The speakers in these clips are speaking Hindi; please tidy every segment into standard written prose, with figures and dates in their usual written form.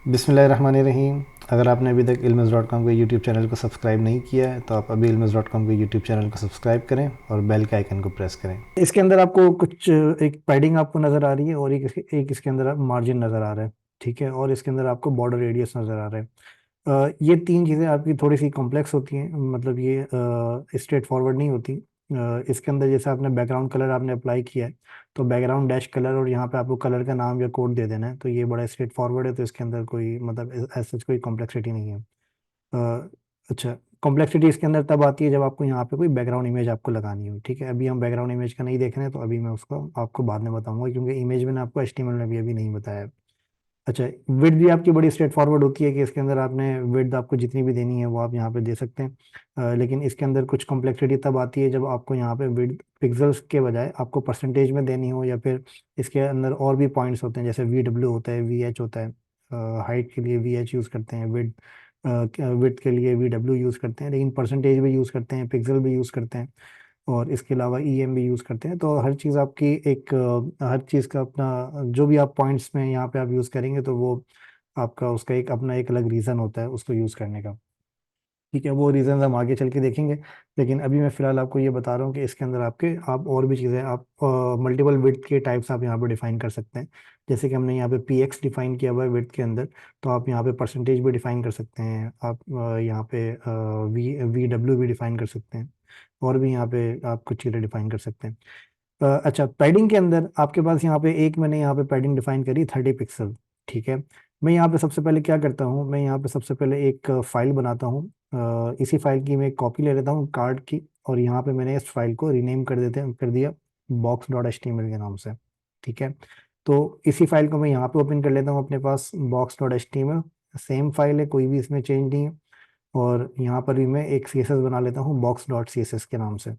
बिस्मिल्लाहिर्रहमानिर्रहीम। अगर आपने अभी तक ilms.com के यूट्यूब चैनल को सब्सक्राइब नहीं किया है तो आप अभी ilms.com के यूट्यूब चैनल को सब्सक्राइब करें और बेल के आइकन को प्रेस करें। इसके अंदर आपको कुछ एक पैडिंग आपको नज़र आ रही है और एक इसके अंदर मार्जिन नज़र आ रहा है। ठीक है, और इसके अंदर आपको बॉर्डर रेडियस नज़र आ रहा है। ये तीन चीज़ें आपकी थोड़ी सी कॉम्प्लेक्स होती हैं, मतलब ये स्ट्रेट फॉरवर्ड नहीं होती। इसके अंदर जैसे आपने बैकग्राउंड कलर आपने अप्लाई किया है तो बैकग्राउंड डैश कलर और यहाँ पे आपको कलर का नाम या कोड दे देना है, तो ये बड़ा स्ट्रेट फॉरवर्ड है। तो इसके अंदर कोई मतलब ऐसा कोई कॉम्प्लेक्सिटी नहीं है। अ, अच्छा, कॉम्प्लेक्सिटी इसके अंदर तब आती है जब आपको यहाँ पे कोई बैकग्राउंड इमेज आपको लगानी हो। ठीक है, अभी हम बैकग्राउंड इमेज का नहीं देख रहे हैं, तो अभी मैं उसको आपको बाद में बताऊंगा, क्योंकि इमेज मैंने आपको HTML में भी अभी नहीं बताया। अच्छा, विड्थ भी आपकी बड़ी स्ट्रेट फॉरवर्ड होती है कि इसके अंदर आपने विड्थ आपको जितनी भी देनी है वो आप यहाँ पे दे सकते हैं। लेकिन इसके अंदर कुछ कॉम्प्लेक्सिटी तब आती है जब आपको यहाँ पे विड्थ पिक्सल्स के बजाय आपको परसेंटेज में देनी हो, या फिर इसके अंदर और भी पॉइंट्स होते हैं, जैसे VW होता है, VH होता है। हाइट के लिए VH यूज़ करते हैं, विड्थ के लिए VW यूज़ करते हैं, लेकिन परसेंटेज भी यूज़ करते हैं, पिक्सल भी यूज़ करते हैं, और इसके अलावा EM भी यूज़ करते हैं। तो हर चीज़ आपकी एक हर चीज़ का अपना जो भी आप पॉइंट्स में यहाँ पे आप यूज़ करेंगे तो वो आपका उसका एक अपना एक अलग रीज़न होता है उसको यूज़ करने का। ठीक है, वो रीज़न हम आगे चल के देखेंगे, लेकिन अभी मैं फ़िलहाल आपको ये बता रहा हूँ कि इसके अंदर आपके आप और भी चीज़ें आप मल्टीपल विड्थ के टाइप्स आप यहाँ पे डिफाइन कर सकते हैं। जैसे कि हमने यहाँ पे PX डिफाइन किया हुआ है विड्थ के अंदर, तो आप यहाँ पे परसेंटेज भी डिफाइन कर सकते हैं, आप यहाँ पे VW भी डिफाइन कर सकते हैं, और भी यहाँ पे आप कुछ चीज़ें डिफाइन कर सकते हैं। अच्छा, पैडिंग के अंदर आपके पास यहाँ पे एक मैंने यहाँ पे पैडिंग डिफाइन करी 30 पिक्सल। ठीक है, मैं यहाँ पे सबसे पहले क्या करता हूँ, मैं यहाँ पे सबसे पहले एक फाइल बनाता हूँ। इसी फाइल की मैं एक कॉपी ले लेता हूँ कार्ड की, और यहाँ पे मैंने इस फाइल को रीनेम कर दिया box.html के नाम से। ठीक है, तो इसी फाइल को मैं यहाँ पे ओपन कर लेता हूँ अपने पास box.html। सेम फाइल है, कोई भी इसमें चेंज नहीं है। और यहाँ पर भी मैं एक CSS बना लेता हूँ box.css के नाम से।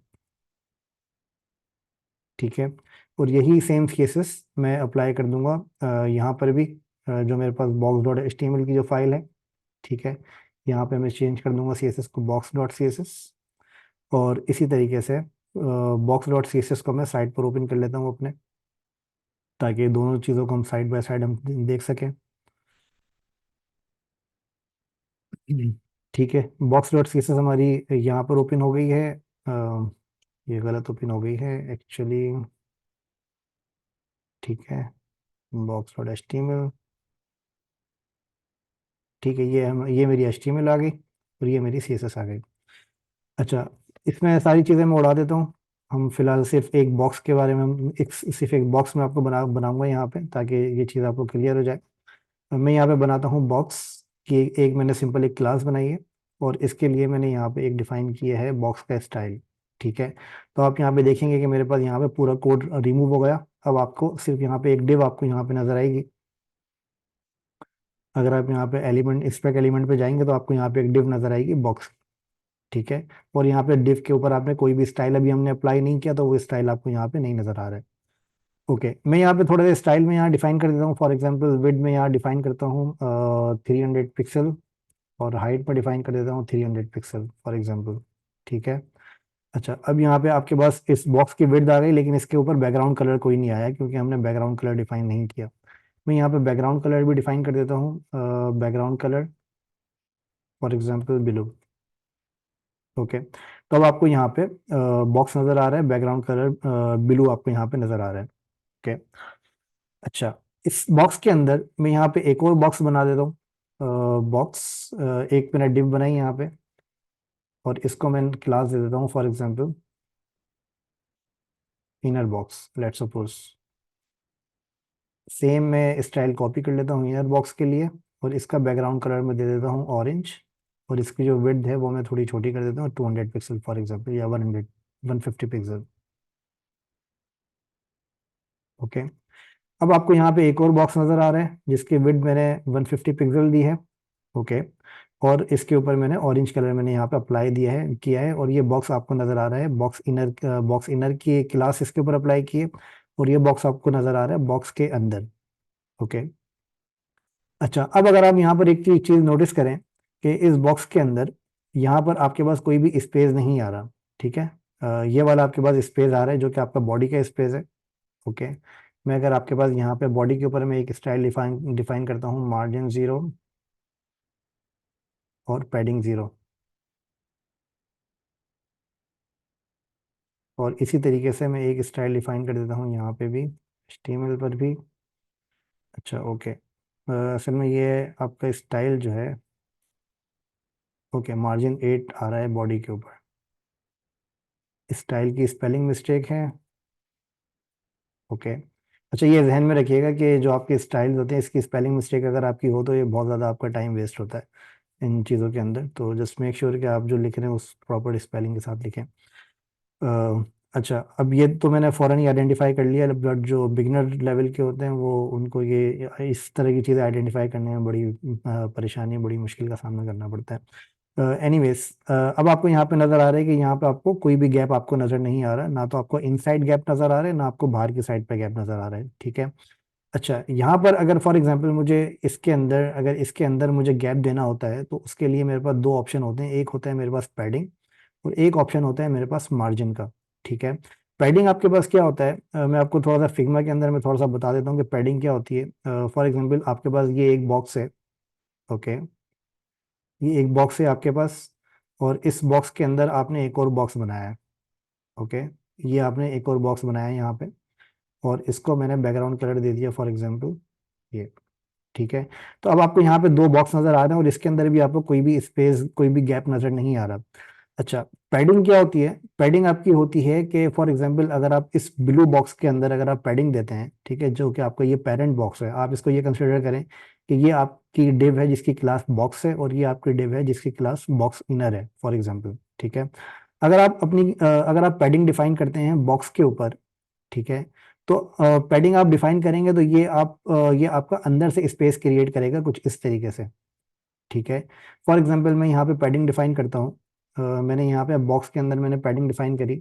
ठीक है, और यही सेम केसेस मैं अप्लाई कर दूंगा यहाँ पर भी। जो मेरे पास box.html की जो फाइल है, ठीक है, यहाँ पे मैं चेंज कर दूंगा CSS को box.css। और इसी तरीके से box.css को मैं साइड पर ओपन कर लेता हूँ अपने, ताकि दोनों चीज़ों को हम साइड बाय साइड हम देख सकें। ठीक है, box.css हमारी यहाँ पर ओपन हो गई है। ये गलत ओपन हो गई है एक्चुअली। ठीक है, box.html। ठीक है, ये मेरी HTML आ गई और ये मेरी CSS आ गई। अच्छा, इसमें सारी चीज़ें मैं उड़ा देता हूँ। हम फिलहाल सिर्फ एक बॉक्स के बारे में सिर्फ एक बॉक्स में आपको बनाऊंगा यहाँ पे, ताकि ये चीज़ आपको क्लियर हो जाए। मैं यहाँ पे बनाता हूँ बॉक्स की एक मैंने सिंपल एक क्लास बनाई है, और इसके लिए मैंने यहाँ पे एक डिफाइन किया है बॉक्स का स्टाइल। ठीक है, तो आप यहाँ पे देखेंगे कि मेरे पास यहाँ पे पूरा कोड रिमूव हो गया। अब आपको सिर्फ यहाँ पे एक डिव आपको यहाँ पे नजर आएगी। अगर आप यहाँ पे एलिमेंट स्पेक एलिमेंट पे जाएंगे तो आपको यहाँ पे एक डिव नजर आएगी बॉक्स। ठीक है, और यहाँ पे डिव के ऊपर आपने कोई भी स्टाइल अभी हमने अप्लाई नहीं किया, तो वो स्टाइल आपको यहाँ पे नहीं नजर आ रहा है। ओके, मैं यहाँ पे थोड़ा सा स्टाइल में यहाँ डिफाइन कर देता हूँ। फॉर एग्जांपल विड्थ में यहाँ डिफाइन करता हूँ 300 पिक्सल, और हाइट पर डिफाइन कर देता हूँ 300 पिक्सल फॉर एग्जांपल। ठीक है, अच्छा, अब यहाँ पे आपके पास इस बॉक्स की विड्थ आ गई, लेकिन इसके ऊपर बैकग्राउंड कलर कोई नहीं आया क्योंकि हमने बैकग्राउंड कलर डिफाइन नहीं किया। मैं यहाँ पे बैकग्राउंड कलर भी डिफाइन कर देता हूँ, background colour for example blue. Okay, तो अब आपको यहाँ पे बॉक्स नजर आ रहा है, बैकग्राउंड कलर ब्लू आपको यहाँ पे नजर आ रहा है। ओके, अच्छा, इस बॉक्स के अंदर मैं यहाँ पे एक और बॉक्स बना देता हूँ। बॉक्स एक मैंने डिव बनाई यहाँ पे, और इसको मैं क्लास दे देता हूँ for example inner box, let's suppose. Same मैं स्टाइल कॉपी कर लेता हूँ इनर बॉक्स के लिए, और इसका बैकग्राउंड कलर मैं दे देता हूँ ऑरेंज, और इसकी जो विड्थ है वो मैं थोड़ी छोटी कर देता हूँ 200 पिक्सल फॉर एग्जांपल, या 150 पिक्सल। ओके, अब आपको यहाँ पे एक और बॉक्स नजर आ रहा है जिसकी विड्थ मैंने 150 पिक्सल दी है। ओके, और इसके ऊपर मैंने ऑरेंज कलर मैंने यहाँ पे अप्लाई दिया है किया है, और ये बॉक्स आपको नजर आ रहा है बॉक्स इनर की एक क्लास इसके ऊपर अप्लाई की है, और ये बॉक्स आपको नजर आ रहा है बॉक्स के अंदर। ओके, अच्छा, अब अगर आप यहाँ पर एक चीज नोटिस करें कि इस बॉक्स के अंदर यहाँ पर आपके पास कोई भी स्पेस नहीं आ रहा। ठीक है, ये वाला आपके पास स्पेस आ रहा है जो कि आपका बॉडी का स्पेस है। ओके, मैं अगर आपके पास यहाँ पे बॉडी के ऊपर मैं एक स्टाइल डिफाइन डिफाइन करता हूँ, मार्जिन 0 और पैडिंग 0, और इसी तरीके से मैं एक स्टाइल डिफाइन कर देता हूँ यहाँ पे भी, HTML पर भी। अच्छा ओके, असल में ये आपका स्टाइल जो है, ओके, मार्जिन 8 आ रहा है बॉडी के ऊपर। स्टाइल की स्पेलिंग मिस्टेक है, ओके। अच्छा, ये ध्यान में रखिएगा कि जो आपके स्टाइल्स होते हैं, इसकी स्पेलिंग मिस्टेक अगर आपकी हो तो ये बहुत ज़्यादा आपका टाइम वेस्ट होता है इन चीज़ों के अंदर। तो जस्ट मेक श्योर कि आप जो लिख रहे हैं उस प्रॉपर स्पेलिंग के साथ लिखें। अच्छा, अब ये तो मैंने फ़ौरन ही आइडेंटिफाई कर लिया, बट जो बिगिनर लेवल के होते हैं वो, उनको ये इस तरह की चीज़ें आइडेंटिफाई करने में बड़ी परेशानी, बड़ी मुश्किल का सामना करना पड़ता है। एनीवेज, अब आपको यहाँ पे नज़र आ रहा है कि यहाँ पे आपको कोई भी गैप आपको नज़र नहीं आ रहा, ना तो आपको इनसाइड गैप नज़र आ रहा है, ना आपको बाहर की साइड पे गैप नज़र आ रहा है, ठीक है। अच्छा, यहाँ पर अगर फॉर एग्जांपल मुझे इसके अंदर, अगर इसके अंदर मुझे गैप देना होता है तो उसके लिए मेरे पास दो ऑप्शन होते हैं, एक होता है मेरे पास पैडिंग और एक ऑप्शन होता है मेरे पास मार्जिन का, ठीक है। पैडिंग आपके पास क्या होता है, मैं आपको थोड़ा सा फिग्मा के अंदर में थोड़ा सा बता देता हूँ कि पैडिंग क्या होती है। फॉर एग्जांपल आपके पास ये एक बॉक्स है, ओके, ये एक बॉक्स है आपके पास, और इस बॉक्स के अंदर आपने एक और बॉक्स बनाया है, ओके, ये आपने एक और बॉक्स बनाया है यहाँ पे, और इसको मैंने बैकग्राउंड कलर दे दिया फॉर एग्जांपल ये, ठीक है। तो अब आपको यहाँ पे दो बॉक्स नजर आ रहे हैं और इसके अंदर भी आपको कोई भी स्पेस, कोई भी गैप नजर नहीं आ रहा। अच्छा, पैडिंग क्या होती है, पैडिंग आपकी होती है कि फॉर एग्जांपल अगर आप इस ब्लू बॉक्स के अंदर अगर आप पैडिंग देते हैं, ठीक है, जो कि आपका ये पेरेंट बॉक्स है, आप इसको ये कंसिडर करें कि ये आपकी डिव है जिसकी क्लास बॉक्स है, और ये आपकी डिव है जिसकी क्लास बॉक्स इनर है फॉर एग्जांपल, ठीक है। अगर आप पैडिंग डिफाइन करते हैं बॉक्स के ऊपर, ठीक है, तो पैडिंग आप डिफाइन करेंगे तो ये आपका अंदर से स्पेस क्रिएट करेगा कुछ इस तरीके से, ठीक है। फॉर एग्जांपल मैं यहाँ पे पैडिंग डिफाइन करता हूँ, मैंने यहाँ पे बॉक्स के अंदर मैंने पैडिंग डिफाइन करी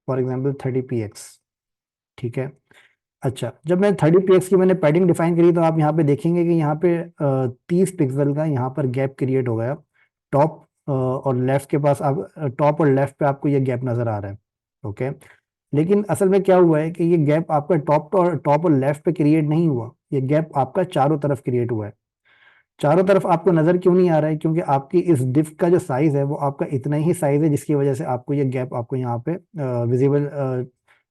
फॉर एग्जांपल 30 px, ठीक है। अच्छा, जब मैं 30 px की मैंने पैडिंग डिफाइन करी तो आप यहाँ पे देखेंगे कि यहाँ पे 30 पिक्सल का यहाँ पर गैप क्रिएट हो गया, टॉप और लेफ्ट के पास, आप टॉप और लेफ्ट पे आपको ये गैप नजर आ रहा है, ओके। लेकिन असल में क्या हुआ है कि ये गैप आपका टॉप और लेफ्ट पे क्रिएट नहीं हुआ, ये गैप आपका चारों तरफ क्रिएट हुआ है। चारों तरफ आपको नजर क्यों नहीं आ रहा है, क्योंकि आपकी इस डिफ का जो साइज है वो आपका इतना ही साइज है जिसकी वजह से आपको ये गैप आपको यहाँ पे विजिबल,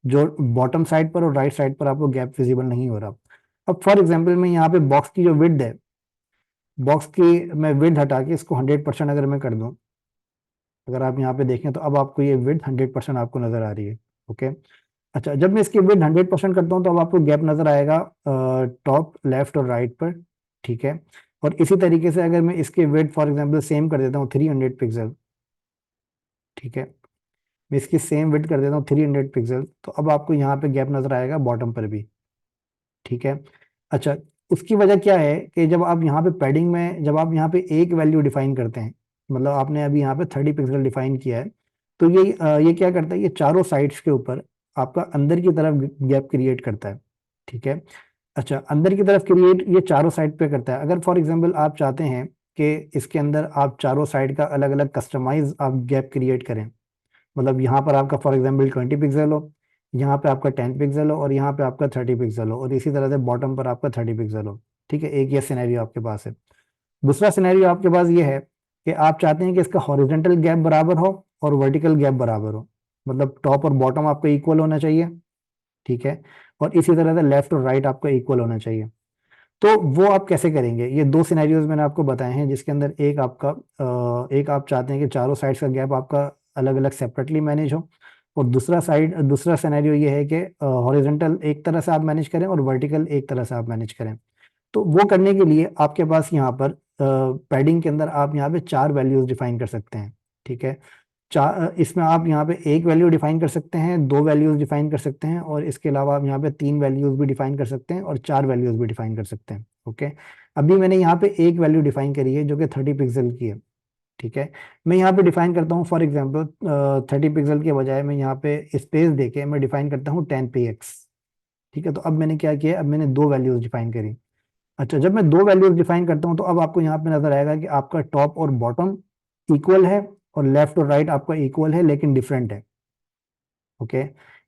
जो बॉटम साइड पर और राइट साइड पर आपको गैप विजिबल नहीं हो रहा। अब फॉर एग्जाम्पल मैं यहाँ पे बॉक्स की जो विड्थ है, बॉक्स की मैं विड्थ हटा के इसको 100% अगर मैं कर दूं, अगर आप यहाँ पे देखें तो अब आपको ये विड्थ 100% आपको नजर आ रही है, ओके। अच्छा, जब मैं इसकी विड्थ 100% करता हूँ तो अब आपको गैप नजर आएगा टॉप, लेफ्ट और राइट पर, ठीक है। और इसी तरीके से अगर मैं इसकी विड्थ फॉर एग्जांपल सेम कर देता हूँ 300 पिक्सल, ठीक है, मैं इसकी सेम विड्थ कर देता हूँ 300 पिक्सल, तो अब आपको यहाँ पे गैप नजर आएगा बॉटम पर भी, ठीक है। अच्छा, उसकी वजह क्या है कि जब आप यहाँ पे पैडिंग में, जब आप यहाँ पे एक वैल्यू डिफाइन करते हैं, मतलब आपने अभी यहाँ पे 30 पिक्सल डिफाइन किया है, तो ये क्या करता है, ये चारों साइड्स के ऊपर आपका अंदर की तरफ गैप क्रिएट करता है, ठीक है। अच्छा, अंदर की तरफ क्रिएट ये चारों साइड पे करता है। अगर फॉर एग्जांपल आप चाहते हैं कि इसके अंदर आप चारों साइड का अलग अलग कस्टमाइज आप गैप क्रिएट करें, मतलब यहाँ पर आपका फॉर एग्जांपल 20 पिक्सल हो, यहाँ पे आपका 10 पिक्सल हो, और यहाँ पे आपका 30 पिक्सल हो, और इसी तरह से बॉटम पर आपका 30 पिक्सल हो, ठीक है। एक ये सिनेरियो आपके पास है। दूसरा सिनेरियो आपके पास ये है कि आप चाहते हैं कि इसका हॉरिजॉन्टल गैप बराबर हो और वर्टिकल गैप बराबर हो, मतलब टॉप और बॉटम आपका इक्वल होना चाहिए, ठीक है, और इसी तरह से लेफ्ट और राइट आपका इक्वल होना चाहिए। तो वो आप कैसे करेंगे, ये दो सिनेरियोज मैंने आपको बताए हैं, जिसके अंदर एक आप चाहते हैं कि चारों साइड्स का गैप आपका अलग अलग सेपरेटली मैनेज हो, और दूसरा सिनेरियो ये है कि हॉरिजॉन्टल एक तरह से आप मैनेज करें और वर्टिकल एक तरह से आप मैनेज करें। तो वो करने के लिए आपके पास यहाँ पर पैडिंग के अंदर आप यहाँ पे चार वैल्यूज डिफाइन कर सकते हैं, ठीक है। इसमें आप यहाँ पे एक वैल्यू डिफाइन कर सकते हैं, दो वैल्यूज डिफाइन कर सकते हैं, और इसके अलावा आप यहाँ पे तीन वैल्यूज भी डिफाइन कर सकते हैं और चार वैल्यूज भी डिफाइन कर सकते हैं, ओके। अभी मैंने यहाँ पे एक वैल्यू डिफाइन करी है जो कि 30 पिक्सल की है, ठीक है। मैं यहाँ पे डिफाइन करता हूँ फॉर एग्जाम्पल 30 पिक्सल के बजाय मैं यहाँ पे स्पेस देके मैं डिफाइन करता हूँ 10 px, ठीक है। तो अब मैंने क्या किया, अब मैंने दो वैल्यूज डिफाइन करी। अच्छा, जब मैं दो वैल्यूज डिफाइन करता हूँ तो अब आपको यहाँ पे नजर आएगा कि आपका टॉप और बॉटम इक्वल है, और लेफ्ट और राइट आपका इक्वल है लेकिन डिफरेंट है, ओके।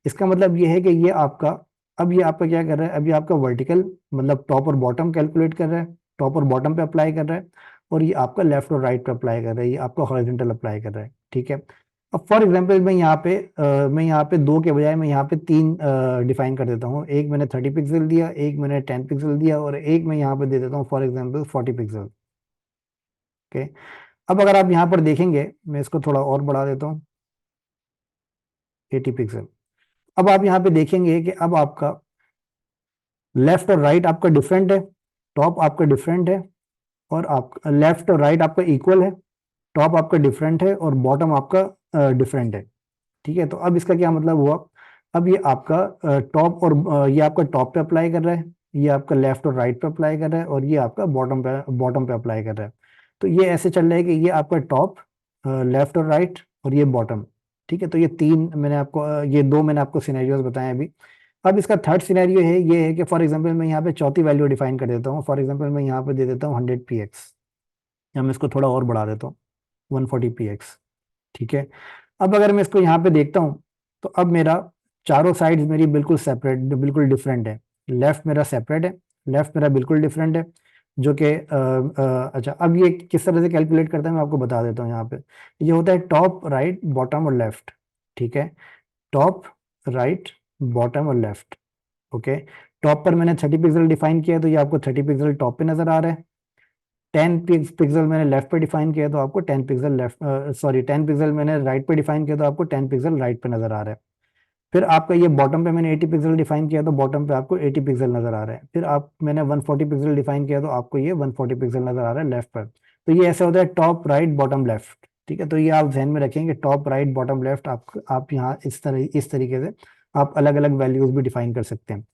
इसका मतलब ये है कि ये आपका अब ये आपका क्या कर रहा है, अब ये आपका वर्टिकल मतलब टॉप और बॉटम कैलकुलेट कर रहा है, टॉप और बॉटम पे अप्लाई कर रहा है, और ये आपका लेफ्ट और राइट पे अप्लाई कर रहा है, ये आपका हॉरिजॉन्टल अप्लाई कर रहा है, ठीक है। अब फॉर एग्जांपल मैं यहाँ पे दो के बजाय मैं यहाँ पे तीन डिफाइन कर देता हूँ। एक मैंने 30 पिक्सल दिया, एक मैंने 10 पिक्सल दिया, और एक मैं यहाँ पे दे देता हूँ फॉर एग्जाम्पल 40 पिक्सल। ओके, अब अगर आप यहाँ पर देखेंगे, मैं इसको थोड़ा और बढ़ा देता हूँ, 80 पिक्सल। अब आप यहाँ पे देखेंगे कि अब आपका लेफ्ट और राइट आपका डिफरेंट है, टॉप आपका डिफरेंट है, और आप लेफ्ट और राइट आपका इक्वल है, टॉप आपका डिफरेंट है और बॉटम आपका डिफरेंट है, ठीक है। तो अब इसका क्या मतलब हुआ, अब ये आपका टॉप और ये आपका टॉप पे अप्लाई कर रहा है, ये आपका लेफ्ट और राइट पे अप्लाई कर रहा है, और ये आपका बॉटम पे अप्लाई कर रहा है। तो ये ऐसे चल रहा है कि ये आपका टॉप, लेफ्ट और राइट, और ये बॉटम, ठीक है। तो ये तीन मैंने आपको ये दो मैंने आपको सिनेरियोज बताए अभी। अब इसका थर्ड सिनेरियो है, ये है कि फॉर एग्जांपल मैं यहाँ पे चौथी वैल्यू डिफाइन कर देता हूँ। फॉर एग्जांपल मैं यहाँ पे दे देता हूँ 100 px, या मैं इसको थोड़ा और बढ़ा देता हूँ 140 px, ठीक है। अब अगर मैं इसको यहाँ पे देखता हूँ, तो अब मेरा चारों साइड्स मेरी बिल्कुल सेपरेट, बिल्कुल डिफरेंट है। लेफ्ट मेरा सेपरेट है, लेफ्ट मेरा बिल्कुल डिफरेंट है, जो कि अच्छा, अब ये किस तरह से कैलकुलेट करता है मैं आपको बता देता हूँ। यहाँ पे ये होता है टॉप, राइट, बॉटम और लेफ्ट, ठीक है। टॉप, राइट, बॉटम और लेफ्ट, ओके। टॉप पर मैंने 30 पिक्सल डिफाइन किया है, तो ये आपको 30 पिक्सल टॉप पे नजर आ रहा है। 10 पिक्सल मैंने लेफ्ट पे डिफाइन किया, तो आपको 10 पिक्सल लेफ्ट, सॉरी 10 पिक्सल मैंने राइट पे डिफाइन किया, तो आपको 10 पिक्सल राइट पे नजर आ रहा है। फिर आपका ये बॉटम पे मैंने 80 पिक्सल डिफाइन किया, तो बॉटम पे आपको 80 पिक्सल नजर आ रहा है। फिर आप मैंने 140 पिक्सल डिफाइन किया, तो आपको ये 140 पिक्सल नजर आ रहा है लेफ्ट पर। तो ये ऐसे होता है टॉप, राइट, बॉटम, लेफ्ट, ठीक है। तो ये आप ध्यान में रखेंगे, टॉप, राइट, बॉटम, लेफ्ट, आप यहाँ इस तरीके से आप अलग अलग वैल्यूज भी डिफाइन कर सकते हैं।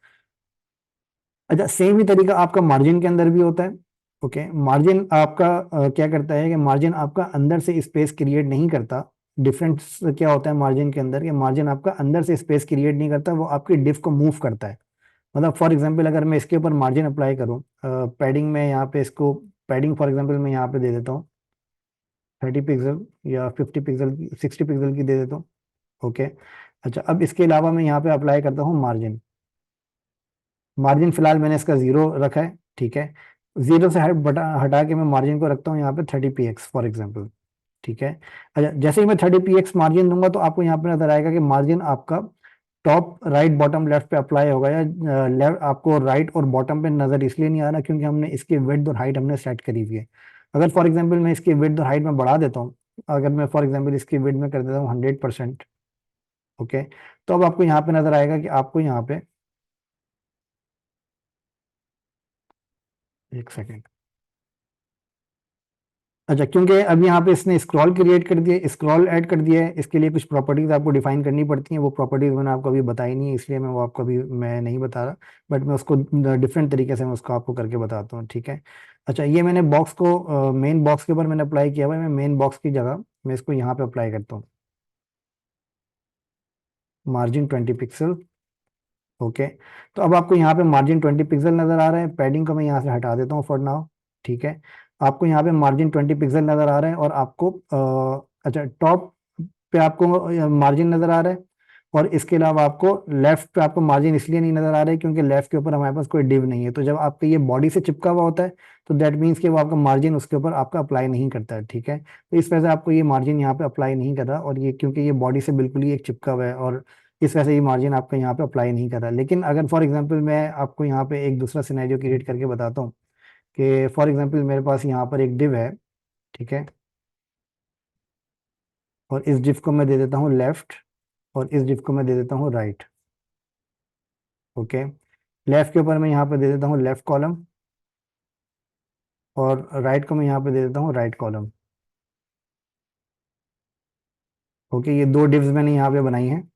अच्छा, सेम ही तरीका आपका मार्जिन के अंदर भी होता है। ओके, मार्जिन आपका क्या करता है कि मार्जिन आपका अंदर से स्पेस क्रिएट नहीं करता। डिफरेंस क्या होता है मार्जिन के अंदर, कि मार्जिन आपका अंदर से स्पेस क्रिएट नहीं करता, वो आपकी डिफ को मूव करता है। मतलब फॉर एग्जांपल अगर मैं इसके ऊपर मार्जिन अप्लाई करूं, पैडिंग में यहाँ पे इसको, पैडिंग फॉर एग्जांपल मैं यहाँ पे दे देता हूँ 30 पिक्सल, या 50 पिक्सल की, 60 पिक्सल की दे देता हूँ, ओके। अच्छा, अब इसके अलावा मैं यहाँ पे अप्लाई करता हूँ मार्जिन। मार्जिन फिलहाल मैंने इसका 0 रखा है, ठीक है। 0 से हटा के मैं मार्जिन को रखता हूँ यहाँ पे 30 px फॉर एग्जाम्पल, ठीक है। अच्छा, जैसे ही मैं 30 px मार्जिन दूंगा, तो आपको यहाँ पे नजर आएगा कि मार्जिन आपका टॉप, राइट, बॉटम, लेफ्ट पे अप्लाई होगा, या लेफ्ट आपको राइट और बॉटम पे नजर इसलिए नहीं आ रहा क्योंकि हमने इसकी विड्थ और हाइट हमने सेट करी हुई है। अगर फॉर एग्जाम्पल मैं इसकी विड्थ और हाइट में बढ़ा देता हूँ, अगर मैं फॉर एग्जाम्पल इसकी विड्थ में कर देता हूँ 100%, ओके, तो अब आपको यहाँ पे नजर आएगा कि आपको यहाँ पे, एक सेकेंड। अच्छा, क्योंकि अब यहाँ पे इसने स्क्रॉल क्रिएट कर दिया, स्क्रॉल ऐड कर दिया है, इसके लिए कुछ प्रॉपर्टीज आपको डिफाइन करनी पड़ती हैं। वो प्रॉपर्टीज मैंने आपको अभी बताई नहीं है, इसलिए मैं वो आपको अभी मैं नहीं बता रहा, बट मैं उसको डिफरेंट तरीके से मैं उसको आपको करके बताता हूँ, ठीक है। अच्छा, ये मैंने बॉक्स को मेन बॉक्स के ऊपर मैंने अप्लाई किया हुआ है। मैं मेन बॉक्स की जगह मैं इसको यहाँ पे अप्लाई करता हूँ, मार्जिन 20 पिक्सल, ओके। तो अब आपको यहाँ पे मार्जिन 20 पिक्सल नजर आ रहा है। पैडिंग को मैं यहाँ से हटा देता हूँ फॉर नाउ, ठीक है। आपको यहाँ पे मार्जिन 20 पिक्सल नजर आ रहा है, और आपको अच्छा, टॉप पे आपको मार्जिन नजर आ रहा है, और इसके अलावा आपको लेफ्ट पे आपको मार्जिन इसलिए नहीं नजर आ रहा है क्योंकि लेफ्ट के ऊपर हमारे पास कोई डिव नहीं है। तो जब आपका ये बॉडी से चिपका हुआ होता है, तो दैट मीन्स कि वो आपका मार्जिन उसके ऊपर आपका अप्लाई नहीं करता है, ठीक है। तो इस वजह से आपको ये मार्जिन यहाँ पे अप्लाई नहीं कर रहा, और ये क्योंकि ये बॉडी से बिल्कुल ही एक चिपका हुआ है, और इस वजह से ये मार्जिन आपका यहाँ पे अप्लाई नहीं कर रहा। लेकिन अगर फॉर एग्जाम्पल मैं आपको यहाँ पे एक दूसरा सिनेरियो क्रिएट करके बताता हूँ, कि फॉर एग्जाम्पल मेरे पास यहाँ पर एक डिव है, ठीक है, और इस डिव को मैं दे देता हूँ लेफ्ट, और इस डिव को मैं दे देता हूँ राइट, ओके। लेफ्ट के ऊपर मैं यहाँ पे दे देता हूँ लेफ्ट कॉलम, और राइट को मैं यहाँ पे दे देता हूँ राइट कॉलम, ओके। ये दो डिव्स मैंने यहाँ पे बनाई हैं,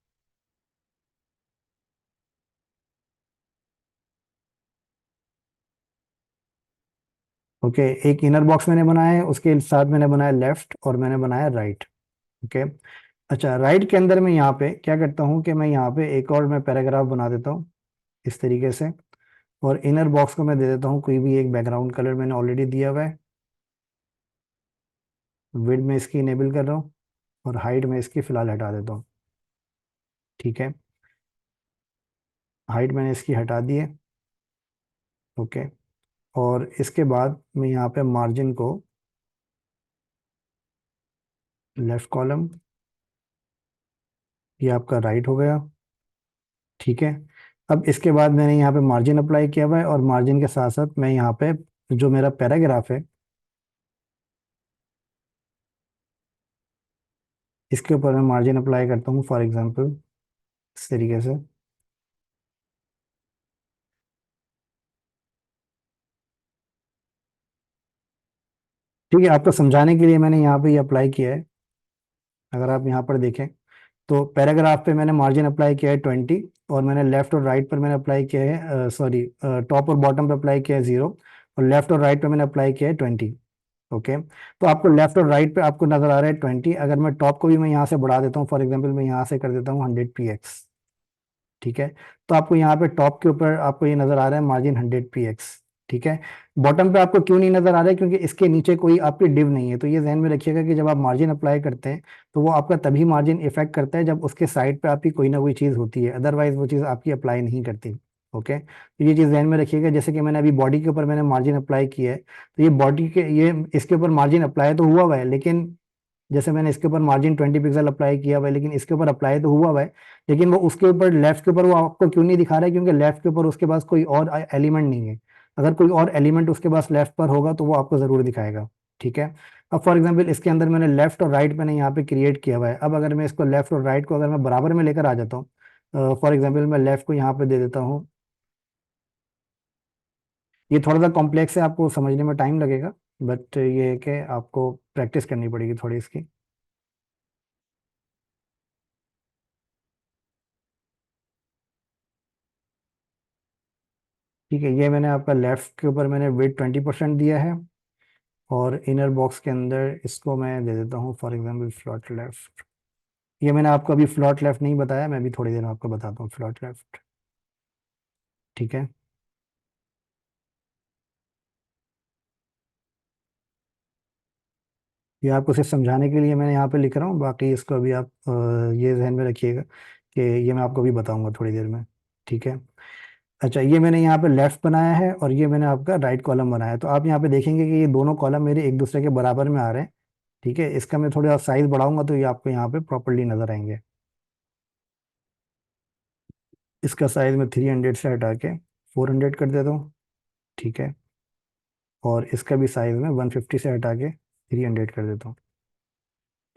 ओके। एक इनर बॉक्स मैंने बनाया है, उसके साथ मैंने बनाया लेफ्ट, और मैंने बनाया राइट, ओके। अच्छा, राइट के अंदर मैं यहाँ पे क्या करता हूँ कि मैं यहाँ पे एक और मैं पैराग्राफ बना देता हूँ इस तरीके से, और इनर बॉक्स को मैं दे देता हूँ कोई भी एक बैकग्राउंड कलर मैंने ऑलरेडी दिया हुआ है। विड्थ में इसकी इनेबल कर रहा हूँ, और हाइट में इसकी फिलहाल हटा देता हूँ, ठीक है। हाइट मैंने इसकी हटा दी है। ओके। और इसके बाद मैं यहाँ पे मार्जिन को लेफ्ट कॉलम, ये आपका राइट हो गया। ठीक है। अब इसके बाद मैंने यहाँ पे मार्जिन अप्लाई किया हुआ है, और मार्जिन के साथ साथ मैं यहाँ पे जो मेरा पैराग्राफ है इसके ऊपर मैं मार्जिन अप्लाई करता हूँ, फॉर एग्जांपल इस तरीके से। ठीक है, आपको समझाने के लिए मैंने यहाँ पे ये अप्लाई किया है। अगर आप यहाँ पर देखें तो पैराग्राफ पे मैंने मार्जिन अप्लाई किया है 20, और मैंने लेफ्ट और राइट पर मैंने अप्लाई किया है, सॉरी, टॉप और बॉटम पे अप्लाई किया है 0, और लेफ्ट और राइट पे मैंने अप्लाई किया है 20। ओके। तो आपको लेफ्ट और राइट पे आपको नजर आ रहा है 20। अगर मैं टॉप को भी मैं यहाँ से बढ़ा देता हूँ, फॉर एग्जाम्पल मैं यहाँ से कर देता हूँ 100 px। ठीक है। तो आपको यहाँ पे टॉप के ऊपर आपको ये नजर आ रहा है मार्जिन 100 px। ठीक है। बॉटम पे आपको क्यों नहीं नजर आ रहा है? क्योंकि इसके नीचे कोई आपकी डिव नहीं है। तो ये ध्यान में रखिएगा कि जब आप मार्जिन अप्लाई करते हैं तो वो आपका तभी मार्जिन इफेक्ट करता है जब उसके साइड पे आपकी कोई ना कोई चीज़ होती है, अदरवाइज वो चीज़ आपकी अप्लाई नहीं करती। ओके, तो ये चीज़ ध्यान में रखिएगा। जैसे कि मैंने अभी बॉडी के ऊपर मैंने मार्जिन अप्लाई किया है, तो ये बॉडी के ये इसके ऊपर मार्जिन अप्लाई तो हुआ हुआ है, लेकिन जैसे मैंने इसके ऊपर मार्जिन 20 पिक्सल अप्लाई किया हुआ है, लेकिन इसके ऊपर अप्लाई तो हुआ हुआ है, लेकिन वो उसके ऊपर लेफ्ट के ऊपर वो आपको क्यों नहीं दिखा रहा है? क्योंकि लेफ्ट के ऊपर उसके पास कोई और एलिमेंट नहीं है। अगर कोई और एलिमेंट उसके पास लेफ्ट पर होगा तो वो आपको जरूर दिखाएगा। ठीक है। अब फॉर एग्जाम्पल इसके अंदर मैंने लेफ्ट और राइट मैंने यहाँ पे क्रिएट किया हुआ है। अब अगर मैं इसको लेफ्ट और राइट को अगर मैं बराबर में लेकर आ जाता हूँ, फॉर एग्जाम्पल मैं लेफ्ट को यहाँ पे दे देता हूँ। ये थोड़ा सा कॉम्प्लेक्स है, आपको समझने में टाइम लगेगा, बट ये है कि आपको प्रैक्टिस करनी पड़ेगी थोड़ी इसकी। ठीक है, ये मैंने आपका लेफ्ट के ऊपर मैंने वेट 20% दिया है, और इनर बॉक्स के अंदर इसको मैं दे देता हूँ फॉर एग्जांपल फ्लॉट लेफ्ट। ये मैंने आपको अभी फ्लॉट लेफ्ट नहीं बताया, मैं अभी थोड़ी देर में आपको बताता हूँ फ्लॉट लेफ्ट। ठीक है। ये आपको सिर्फ समझाने के लिए मैंने यहाँ पे लिख रहा हूँ, बाकी इसको अभी आप ये ध्यान में रखिएगा कि ये मैं आपको अभी बताऊंगा थोड़ी देर में। ठीक है। अच्छा, ये मैंने यहाँ पे लेफ्ट बनाया है, और ये मैंने आपका राइट कॉलम बनाया है। तो आप यहाँ पे देखेंगे कि ये दोनों कॉलम मेरे एक दूसरे के बराबर में आ रहे हैं। ठीक है, इसका मैं थोड़ा साइज बढ़ाऊंगा तो ये आपको यहाँ पे प्रॉपरली नजर आएंगे। इसका साइज मैं 300 से हटा के 400 कर देता हूँ। ठीक है। और इसका भी साइज मैं 150 से हटा के 300 कर देता हूँ।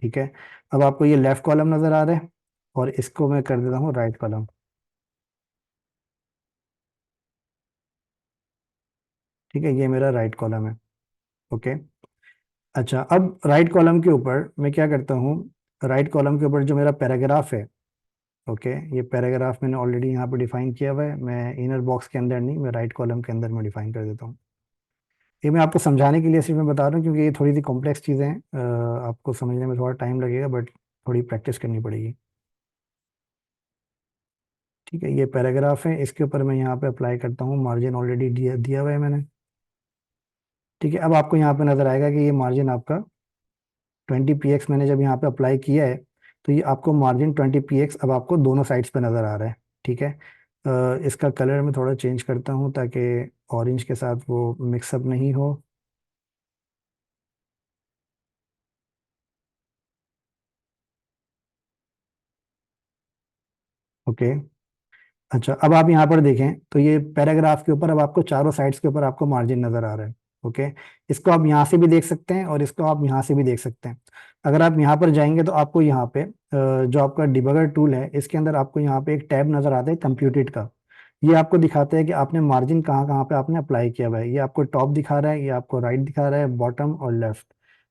ठीक है। अब आपको ये लेफ्ट कॉलम नजर आ रहा है, और इसको मैं कर देता हूँ राइट कॉलम। ठीक है, ये मेरा राइट कॉलम है। ओके। अच्छा, अब राइट कॉलम के ऊपर मैं क्या करता हूँ, राइट कॉलम के ऊपर जो मेरा पैराग्राफ है, ओके, ये पैराग्राफ मैंने ऑलरेडी यहाँ पे डिफाइन किया हुआ है। मैं इनर बॉक्स के अंदर नहीं, मैं राइट कॉलम के अंदर मैं डिफाइन कर देता हूँ। ये मैं आपको समझाने के लिए सिर्फ मैं बता रहा हूँ, क्योंकि ये थोड़ी सी कॉम्प्लेक्स चीज़ें हैं, आपको समझने में थोड़ा टाइम लगेगा, बट थोड़ी प्रैक्टिस करनी पड़ेगी। ठीक है, ये पैराग्राफ है, इसके ऊपर मैं यहाँ पे अप्लाई करता हूँ मार्जिन, ऑलरेडी दिया दिया हुआ है मैंने। ठीक है। अब आपको यहाँ पे नजर आएगा कि ये मार्जिन आपका 20 px मैंने जब यहाँ पे अप्लाई किया है, तो ये आपको मार्जिन 20 px अब आपको दोनों साइड्स पे नजर आ रहा है। ठीक है। इसका कलर मैं थोड़ा चेंज करता हूँ ताकि ऑरेंज के साथ वो मिक्सअप नहीं हो। ओके। अच्छा, अब आप यहाँ पर देखें तो ये पैराग्राफ के ऊपर अब आपको चारों साइड्स के ऊपर आपको मार्जिन नजर आ रहा है। ओके। इसको आप यहाँ से भी देख सकते हैं, और इसको आप यहाँ से भी देख सकते हैं। अगर आप यहाँ पर जाएंगे तो आपको यहाँ पे जो आपका डिबगर टूल है इसके अंदर आपको यहाँ पे एक टैब नजर आता है कंप्यूटेड का। ये आपको दिखाता है कि आपने मार्जिन कहाँ कहाँ पे आपने अप्लाई किया हुआ है। ये आपको टॉप दिखा रहा है, ये आपको राइट दिखा रहा है, बॉटम और लेफ्ट।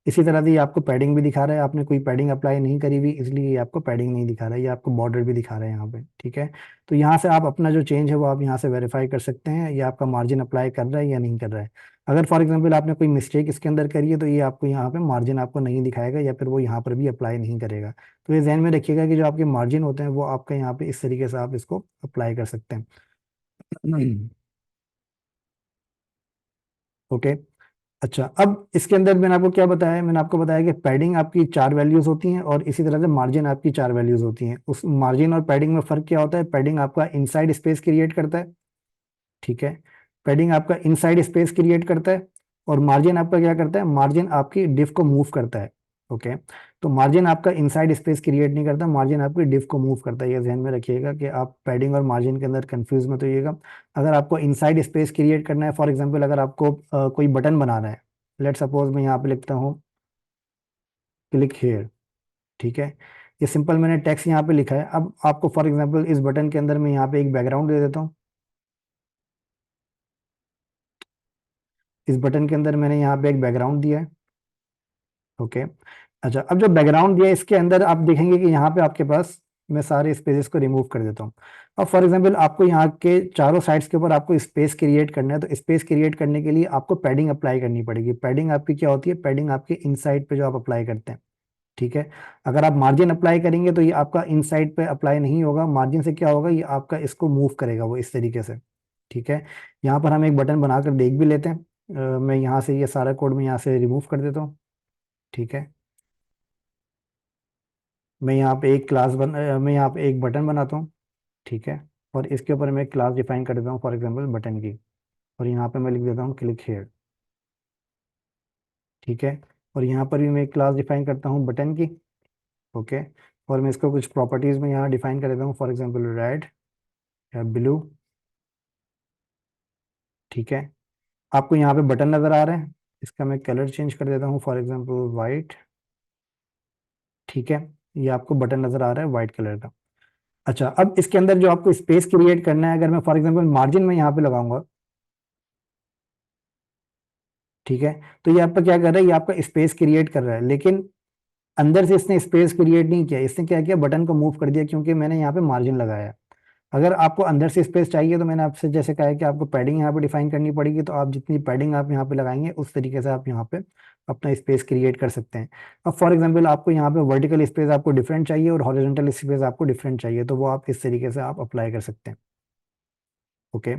इसी तरह से ये आपको पैडिंग भी दिखा रहा है, आपने कोई पैडिंग अप्लाई नहीं करी हुई इसलिए ये आपको पैडिंग नहीं दिखा रहा है। ये आपको बॉर्डर भी दिखा रहा है यहाँ पे। ठीक है। तो यहाँ से आप अपना जो चेंज है वो आप यहाँ से वेरीफाई कर सकते हैं, ये आपका मार्जिन अप्लाई कर रहा है या नहीं कर रहा है। अगर फॉर एग्जांपल आपने कोई मिस्टेक इसके अंदर करी है तो ये आपको यहाँ पे मार्जिन आपको नहीं दिखाएगा, या फिर वो यहाँ पर भी अप्लाई नहीं करेगा। तो ये ध्यान में रखिएगा कि जो आपके मार्जिन होते हैं वो आपका यहाँ पे इस तरीके से आप इसको अप्लाई कर सकते हैं। ओके। अच्छा, अब इसके अंदर मैंने आपको क्या बताया, मैंने आपको बताया कि पैडिंग आपकी 4 वैल्यूज होती हैं और इसी तरह से मार्जिन आपकी 4 वैल्यूज होती हैं। उस मार्जिन और पैडिंग में फ़र्क क्या होता है? पैडिंग आपका इनसाइड स्पेस क्रिएट करता है, ठीक है। पैडिंग आपका इनसाइड स्पेस क्रिएट करता है और मार्जिन आपका क्या करता है? मार्जिन आपकी डिफ को मूव करता है, ओके। तो मार्जिन आपका इनसाइड स्पेस क्रिएट नहीं करता, मार्जिन आपकी डिफ को मूव करता है। ये ध्यान में रखिएगा कि आप पैडिंग और मार्जिन के अंदर कंफ्यूज मत होइएगा। अगर आपको इनसाइड स्पेस क्रिएट करना है, फॉर एग्जांपल अगर आपको कोई बटन बनाना है, लेट सपोज मैं यहाँ पे लिखता हूँ क्लिक हेयर, ठीक है। ये सिंपल मैंने टेक्स्ट यहाँ पे लिखा है। अब आपको फॉर एग्जांपल इस बटन के अंदर मैं यहाँ पे एक बैकग्राउंड दे देता हूँ। इस बटन के अंदर मैंने यहाँ पे एक बैकग्राउंड दिया है, ओके। अच्छा, अब जो बैकग्राउंड दिया है इसके अंदर आप देखेंगे कि यहाँ पे आपके पास, मैं सारे स्पेसेस को रिमूव कर देता हूँ। अब फॉर एग्जांपल आपको यहाँ के चारों साइड्स के ऊपर आपको स्पेस क्रिएट करना है, तो स्पेस क्रिएट करने के लिए आपको पैडिंग अप्लाई करनी पड़ेगी। पैडिंग आपकी क्या होती है? पैडिंग आपके इनसाइड पे जो आप अप्लाई करते हैं, ठीक है। अगर आप मार्जिन अप्लाई करेंगे तो ये आपका इनसाइड पे अप्लाई नहीं होगा, मार्जिन से क्या होगा, ये आपका इसको मूव करेगा वो इस तरीके से, ठीक है। यहाँ पर हम एक बटन बनाकर देख भी लेते हैं। मैं यहाँ से ये सारा कोड मैं यहाँ से रिमूव कर देता हूँ, ठीक है। मैं यहाँ पे एक बटन बनाता हूँ, ठीक है। और इसके ऊपर मैं एक क्लास डिफाइन कर देता हूँ, फॉर एग्जांपल बटन की। और यहाँ पे मैं लिख देता हूँ क्लिक हेयर, ठीक है। और यहाँ पर भी मैं एक क्लास डिफाइन करता हूँ बटन की, ओके। और मैं इसको कुछ प्रॉपर्टीज में यहाँ डिफाइन कर देता हूँ, फॉर एग्जांपल रेड या ब्लू, ठीक है। आपको यहाँ पे बटन नज़र आ रहा है, इसका मैं कलर चेंज कर देता हूँ, फॉर एग्जांपल वाइट, ठीक है। ये आपको बटन नज़र आ रहा है वाइट कलर का। अच्छा, अब इसके अंदर जो आपको स्पेस क्रिएट करना है, अगर मैं फॉर एग्जांपल मार्जिन में यहाँ पे लगाऊंगा, ठीक है, तो ये आपका क्या कर रहा है? ये आपका स्पेस क्रिएट कर रहा है, लेकिन अंदर से इसने स्पेस क्रिएट नहीं किया। इसने क्या किया? बटन को मूव कर दिया, क्योंकि मैंने यहाँ पे मार्जिन लगाया है। अगर आपको अंदर से स्पेस चाहिए तो मैंने आपसे जैसे कहा है कि आपको पैडिंग यहाँ पे डिफाइन करनी पड़ेगी, तो आप जितनी पैडिंग आप यहाँ पे लगाएंगे उस तरीके से आप यहाँ पे अपना स्पेस क्रिएट कर सकते हैं। अब फॉर एग्जांपल आपको यहाँ पे वर्टिकल स्पेस आपको डिफरेंट चाहिए और हॉरिजॉन्टल स्पेस आपको डिफरेंट चाहिए, तो वो आप इस तरीके से आप अप्लाई कर सकते हैं, ओके।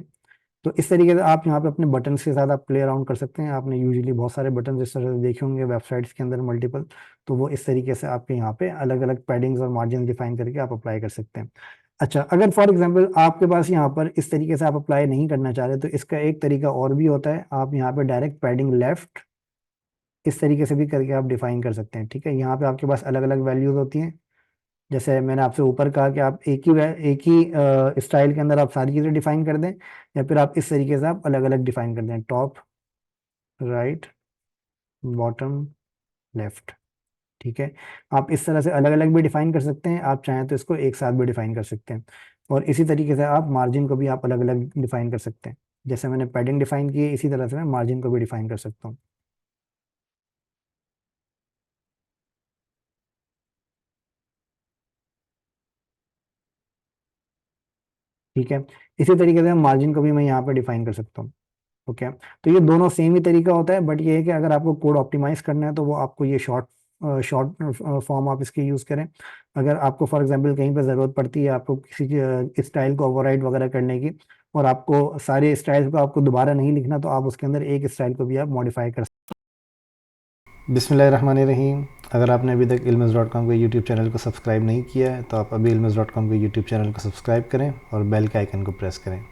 तो इस तरीके से आप यहाँ पे अपने बटन्स के साथ आप प्ले अराउंड कर सकते हैं। आपने यूजुअली बहुत सारे बटन इस तरह से देखे होंगे वेबसाइट्स के अंदर मल्टीपल, तो वो इस तरीके से आपके यहाँ पे अलग अलग पैडिंग्स और मार्जिन डिफाइन करके आप अप्लाई कर सकते हैं। अच्छा, अगर फॉर एग्जांपल आपके पास यहाँ पर इस तरीके से आप अप्लाई नहीं करना चाह रहे, तो इसका एक तरीका और भी होता है। आप यहाँ पे डायरेक्ट पैडिंग लेफ्ट इस तरीके से भी करके आप डिफाइन कर सकते हैं, ठीक है। यहाँ पे आपके पास अलग अलग वैल्यूज होती हैं। जैसे मैंने आपसे ऊपर कहा कि आप एक ही स्टाइल के अंदर आप सारी चीज़ें डिफाइन कर दें, या फिर आप इस तरीके से आप अलग अलग डिफाइन कर दें, टॉप, राइट, बॉटम, लेफ्ट, ठीक है। आप इस तरह से अलग अलग भी डिफाइन कर सकते हैं, आप चाहें तो इसको एक साथ भी डिफाइन कर सकते हैं। और इसी तरीके से आप मार्जिन को भी आप अलग अलग डिफाइन कर सकते हैं। जैसे मैंने पैडिंग डिफाइन की है, इसी तरह से मैं मार्जिन को भी डिफाइन कर सकता हूँ, ठीक है। इसी तरीके से मार्जिन को भी मैं यहाँ पे डिफाइन कर सकता हूँ, ओके। तो ये दोनों सेम ही तरीका होता है, बट ये है कि अगर आपको कोड ऑप्टिमाइज करना है तो वो आपको ये शॉर्ट शॉर्ट फॉर्म आप इसके यूज़ करें। अगर आपको फॉर एग्जांपल कहीं पे ज़रूरत पड़ती है आपको किसी स्टाइल को ओवरराइड वगैरह करने की, और आपको सारे स्टाइल्स को आपको दोबारा नहीं लिखना, तो आप उसके अंदर एक स्टाइल को भी आप मॉडिफाई कर सकते हैं। बिस्मिल्लाहिर्रहमानिर्रहीम। अगर आपने अभी तक ilmiz.com के यूट्यूब चैनल को सब्सक्राइब नहीं किया है तो आप अभी ilmiz.com के यूट्यूब चैनल को सब्सक्राइब करें और बेल के आइकन को प्रेस करें।